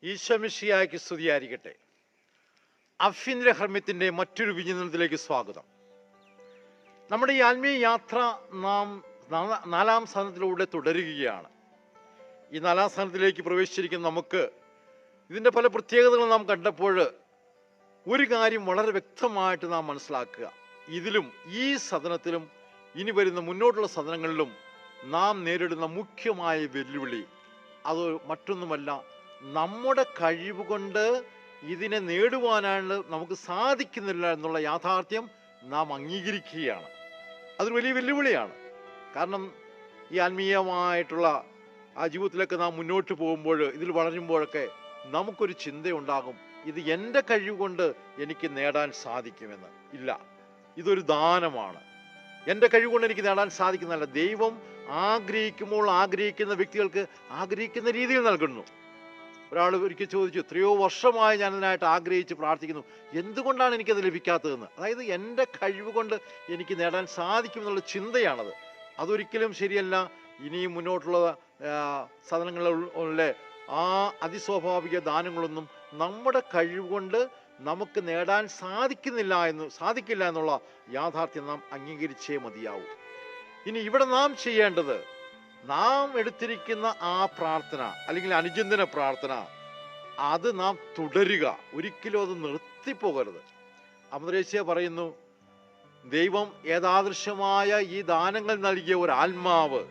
ഈശോമിശിഹായ്ക്ക് സ്തുതിയായിരിക്കട്ടെ. അഭ്യന്തര ഹർമ്മ്യത്തിൻ്റെ മറ്റൊരു വിചിന്തനത്തിലേക്ക് സ്വാഗതം. നമ്മുടെ ഈ ആത്മീയ യാത്ര നാം 4-ാം സ്ഥാനത്തിലൂടെ തുടരുകയാണ്. ഈ 4-ാം സ്ഥാനത്തിലേക്ക് പ്രവേശിച്ചിരിക്കുന്ന നമുക്ക് ഇതിൻ്റെ പല പ്രത്യേകതകളും നാം കണ്ടപ്പോൾ ഒരു കാര്യം വളരെ വ്യക്തമായിട്ട് നാം മനസ്സിലാക്കുക. ഇതിലും ഈ സദനത്തിലും ഇനി വരുന്ന മുന്നോട്ടുള്ള സദനങ്ങളിലും നാം നേരിടുന്ന മുഖ്യമായ വെല്ലുവിളി അത് മറ്റൊന്നുമല്ല, നമ്മുടെ കഴിവ് കൊണ്ട് ഇതിനെ നേടുവാനാണ് നമുക്ക് സാധിക്കുന്നില്ല എന്നുള്ള യാഥാർത്ഥ്യം നാം അംഗീകരിക്കുകയാണ്. അതൊരു വലിയ വെല്ലുവിളിയാണ്. കാരണം ഈ ആത്മീയമായിട്ടുള്ള ആ ജീവിതത്തിലൊക്കെ നാം മുന്നോട്ട് പോകുമ്പോൾ, ഇതിൽ വളരുമ്പോഴൊക്കെ നമുക്കൊരു ചിന്തയുണ്ടാകും, ഇത് എൻ്റെ കഴിവ് കൊണ്ട് എനിക്ക് നേടാൻ സാധിക്കുമെന്ന്. ഇല്ല, ഇതൊരു ദാനമാണ്. എൻ്റെ കഴിവ് കൊണ്ട് എനിക്ക് നേടാൻ സാധിക്കുന്നതല്ല. ദൈവം ആഗ്രഹിക്കുമ്പോൾ ആഗ്രഹിക്കുന്ന വ്യക്തികൾക്ക് ആഗ്രഹിക്കുന്ന രീതിയിൽ നൽകുന്നു. ഒരാൾ ഒരിക്കൽ ചോദിച്ചു, എത്രയോ വർഷമായി ഞാൻ അതിനായിട്ട് ആഗ്രഹിച്ച് പ്രാർത്ഥിക്കുന്നു, എന്തുകൊണ്ടാണ് എനിക്കത് ലഭിക്കാത്തതെന്ന്. അതായത് എൻ്റെ കഴിവ് കൊണ്ട് എനിക്ക് നേടാൻ സാധിക്കുമെന്നുള്ള ചിന്തയാണത്. അതൊരിക്കലും ശരിയല്ല. ഇനിയും മുന്നോട്ടുള്ള സദനങ്ങളിലെ ആ അതിസ്വാഭാവിക ദാനങ്ങളൊന്നും നമ്മുടെ കഴിവ് കൊണ്ട് നമുക്ക് നേടാൻ സാധിക്കില്ല എന്നുള്ള യാഥാർത്ഥ്യം നാം അംഗീകരിച്ചേ മതിയാവൂ. ഇനി ഇവിടെ നാം ചെയ്യേണ്ടത്, നാം എടുത്തിരിക്കുന്ന ആ പ്രാർത്ഥന അല്ലെങ്കിൽ അനുചിന്തന പ്രാർത്ഥന അത് നാം തുടരുക. ഒരിക്കലും അത് നിർത്തിപ്പോകരുത്. അമദ്രേസ്യ പറയുന്നു, ദൈവം ഏതാദൃശമായ ഈ ദാനങ്ങൾ നൽകിയ ഒരു ആത്മാവ്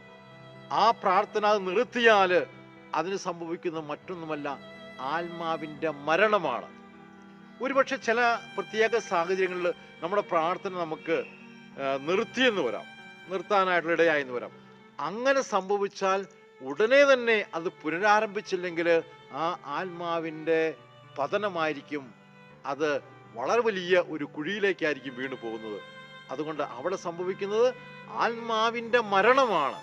ആ പ്രാർത്ഥന നിർത്തിയാൽ അതിന് സംഭവിക്കുന്ന മറ്റൊന്നുമല്ല, ആത്മാവിൻ്റെ മരണമാണ്. ഒരുപക്ഷെ ചില പ്രത്യേക സാഹചര്യങ്ങളിൽ നമ്മുടെ പ്രാർത്ഥന നമുക്ക് നിർത്താനായിട്ടുള്ള ഇടയായെന്ന് വരാം. അങ്ങനെ സംഭവിച്ചാൽ ഉടനെ തന്നെ അത് പുനരാരംഭിച്ചില്ലെങ്കിൽ ആ ആത്മാവിൻ്റെ പതനമായിരിക്കും, അത് വളരെ വലിയ ഒരു കുഴിയിലേക്കായിരിക്കും വീണു പോകുന്നത്. അതുകൊണ്ട് അവിടെ സംഭവിക്കുന്നത് ആത്മാവിൻ്റെ മരണമാണ്.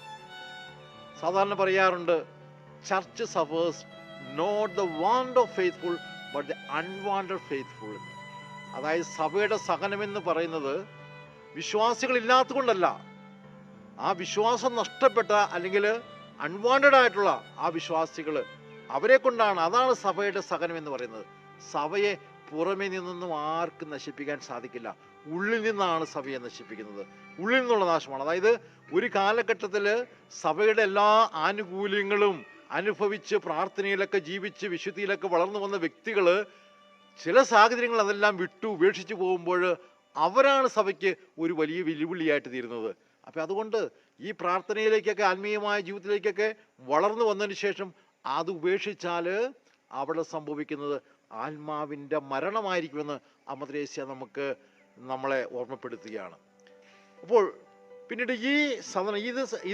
സാധാരണ പറയാറുണ്ട്, church suffers not the want of faithful but the unwanted faithful. അതായത് സഭയുടെ സഹനമെന്ന് പറയുന്നത് വിശ്വാസികളില്ലാത്തത് കൊണ്ടല്ല, ആ വിശ്വാസം നഷ്ടപ്പെട്ട അല്ലെങ്കിൽ അൺവാണ്ടഡ് ആയിട്ടുള്ള ആ വിശ്വാസികൾ, അവരെ കൊണ്ടാണ്. അതാണ് സഭയുടെ സഹനം എന്ന് പറയുന്നത്. സഭയെ പുറമേ നിന്നൊന്നും ആർക്കും നശിപ്പിക്കാൻ സാധിക്കില്ല. ഉള്ളിൽ നിന്നാണ് സഭയെ നശിപ്പിക്കുന്നത്. ഉള്ളിൽ നിന്നുള്ള നാശമാണ്. അതായത് ഒരു കാലഘട്ടത്തിൽ സഭയുടെ എല്ലാ ആനുകൂല്യങ്ങളും അനുഭവിച്ച് പ്രാർത്ഥനയിലൊക്കെ ജീവിച്ച് വിശുദ്ധിയിലൊക്കെ വളർന്നു വന്ന വ്യക്തികൾ ചില സാഹചര്യങ്ങൾ അതെല്ലാം ഉപേക്ഷിച്ച് പോകുമ്പോൾ അവരാണ് സഭയ്ക്ക് ഒരു വലിയ വെല്ലുവിളിയായിട്ട് തീരുന്നത്. അപ്പം അതുകൊണ്ട് ഈ പ്രാർത്ഥനയിലേക്കൊക്കെ ആത്മീയമായ ജീവിതത്തിലേക്കൊക്കെ വളർന്നു വന്നതിന് ശേഷം അത് ഉപേക്ഷിച്ചാൽ അവിടെ സംഭവിക്കുന്നത് ആത്മാവിൻ്റെ മരണമായിരിക്കുമെന്ന് അമദ്രേസ്യ നമ്മളെ ഓർമ്മപ്പെടുത്തുകയാണ്. അപ്പോൾ പിന്നീട് ഈ സദനം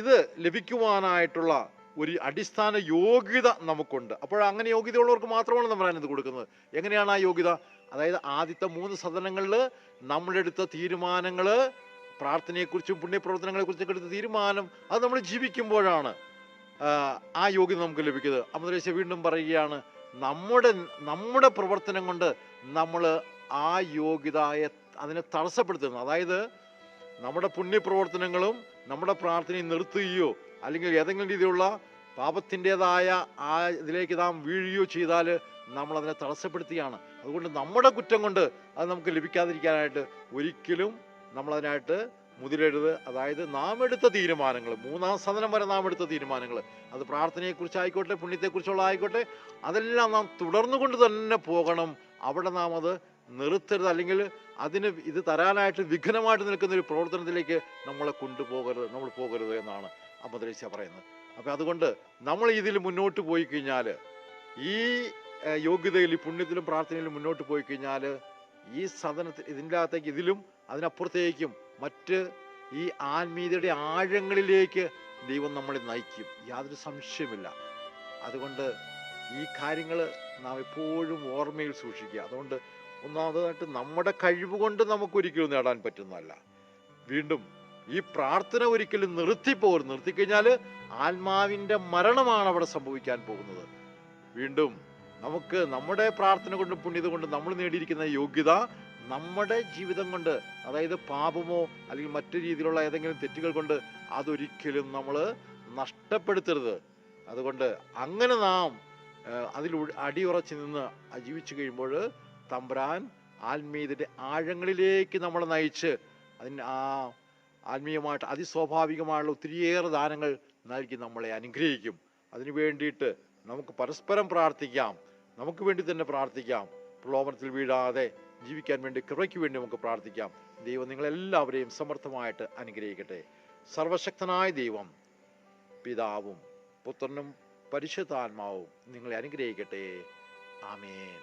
ഇത് ലഭിക്കുവാനായിട്ടുള്ള ഒരു അടിസ്ഥാന യോഗ്യത നമുക്കുണ്ട്. അപ്പോൾ അങ്ങനെ യോഗ്യതയുള്ളവർക്ക് മാത്രമാണ് നമ്മൾ ഇത് കൊടുക്കുന്നത്. എങ്ങനെയാണ് ആ യോഗ്യത? അതായത് ആദ്യത്തെ 3 സദനങ്ങളിൽ നമ്മളെടുത്ത തീരുമാനങ്ങൾ, പ്രാർത്ഥനയെക്കുറിച്ചും പുണ്യപ്രവർത്തനങ്ങളെക്കുറിച്ചൊക്കെ എടുത്ത തീരുമാനം, അത് നമ്മൾ ജീവിക്കുമ്പോഴാണ് ആ യോഗ്യത നമുക്ക് ലഭിക്കുന്നത്. അമദ്രേസ്യ വീണ്ടും പറയുകയാണ്, നമ്മുടെ പ്രവർത്തനം കൊണ്ട് നമ്മൾ ആ യോഗ്യതയെ അതിനെ തടസ്സപ്പെടുത്തുന്നു. അതായത് നമ്മുടെ പുണ്യപ്രവർത്തനങ്ങളും നമ്മുടെ പ്രാർത്ഥനയും നിർത്തുകയോ അല്ലെങ്കിൽ ഏതെങ്കിലും രീതിയിലുള്ള പാപത്തിൻ്റെതായ ആ ഇതിലേക്ക് നാം വീഴുകയോ ചെയ്താൽ നമ്മളതിനെ തടസ്സപ്പെടുത്തുകയാണ്. അതുകൊണ്ട് നമ്മുടെ കുറ്റം കൊണ്ട് അത് നമുക്ക് ലഭിക്കാതിരിക്കാനായിട്ട് ഒരിക്കലും നമ്മളതിനായിട്ട് മുതിരരുത്. അതായത് നാം എടുത്ത തീരുമാനങ്ങൾ, 3-ാം സദനം വരെ നാം എടുത്ത തീരുമാനങ്ങൾ, അത് പ്രാർത്ഥനയെക്കുറിച്ചായിക്കോട്ടെ പുണ്യത്തെക്കുറിച്ചുള്ള ആയിക്കോട്ടെ, അതെല്ലാം നാം തുടർന്നുകൊണ്ട് തന്നെ പോകണം. അവിടെ നാം അത് നിർത്തരുത്. അല്ലെങ്കിൽ അതിന് ഇത് തരാനായിട്ട് വിഘ്നമായിട്ട് നിൽക്കുന്ന ഒരു പ്രവർത്തനത്തിലേക്ക് നമ്മൾ പോകരുത് എന്നാണ് അമദ്രേസ്യ പറയുന്നത്. അപ്പം അതുകൊണ്ട് നമ്മൾ ഇതിൽ മുന്നോട്ട് പോയി കഴിഞ്ഞാൽ, ഈ യോഗ്യതയിൽ, ഈ പുണ്യത്തിലും പ്രാർത്ഥനയിലും മുന്നോട്ട് പോയി കഴിഞ്ഞാൽ ഈ സദനത്തിൽ ഇതിൻ്റെ അകത്തേക്ക് ഇതിലും അതിനപ്പുറത്തേക്കും മറ്റ് ഈ ആത്മീയതയുടെ ആഴങ്ങളിലേക്ക് ദൈവം നമ്മളെ നയിക്കും, യാതൊരു സംശയമില്ല. അതുകൊണ്ട് ഈ കാര്യങ്ങൾ നാം എപ്പോഴും ഓർമ്മയിൽ സൂക്ഷിക്കുക. അതുകൊണ്ട് ഒന്നാമതായിട്ട് നമ്മുടെ കഴിവ് കൊണ്ട് നമുക്കൊരിക്കലും നേടാൻ പറ്റുന്നതല്ല. വീണ്ടും ഈ പ്രാർത്ഥന ഒരിക്കലും നിർത്തിപ്പോകരുത്. നിർത്തിക്കഴിഞ്ഞാൽ ആത്മാവിൻ്റെ മരണമാണ് അവിടെ സംഭവിക്കാൻ പോകുന്നത്. വീണ്ടും നമുക്ക് നമ്മുടെ പ്രാർത്ഥന കൊണ്ടും പുണ്യത കൊണ്ടും നമ്മൾ നേടിയിരിക്കുന്ന യോഗ്യത നമ്മുടെ ജീവിതം കൊണ്ട്, അതായത് പാപമോ അല്ലെങ്കിൽ മറ്റു രീതിയിലുള്ള ഏതെങ്കിലും തെറ്റുകൾ കൊണ്ട് അതൊരിക്കലും നമ്മൾ നഷ്ടപ്പെടുത്തരുത്. അതുകൊണ്ട് അങ്ങനെ നാം അതിൽ അടിയുറച്ച് നിന്ന് ജീവിച്ചു കഴിയുമ്പോൾ തമ്പുരാൻ ആത്മീയതയുടെ ആഴങ്ങളിലേക്ക് നമ്മളെ നയിച്ച് അതിന് ആത്മീയമായിട്ട് അതിസ്വാഭാവികമായുള്ള ഒത്തിരിയേറെ ദാനങ്ങൾ നൽകി നമ്മളെ അനുഗ്രഹിക്കും. അതിനു വേണ്ടിയിട്ട് നമുക്ക് പരസ്പരം പ്രാർത്ഥിക്കാം, നമുക്ക് വേണ്ടി തന്നെ പ്രാർത്ഥിക്കാം. പ്രലോഭനത്തിൽ വീഴാതെ ജീവിക്കാൻ വേണ്ടി, കൃപയ്ക്ക് വേണ്ടി നമുക്ക് പ്രാർത്ഥിക്കാം. ദൈവം നിങ്ങളെല്ലാവരെയും സമർത്ഥമായിട്ട് അനുഗ്രഹിക്കട്ടെ. സർവശക്തനായ ദൈവം പിതാവും പുത്രനും പരിശുദ്ധാത്മാവും നിങ്ങളെ അനുഗ്രഹിക്കട്ടെ. ആമേൻ.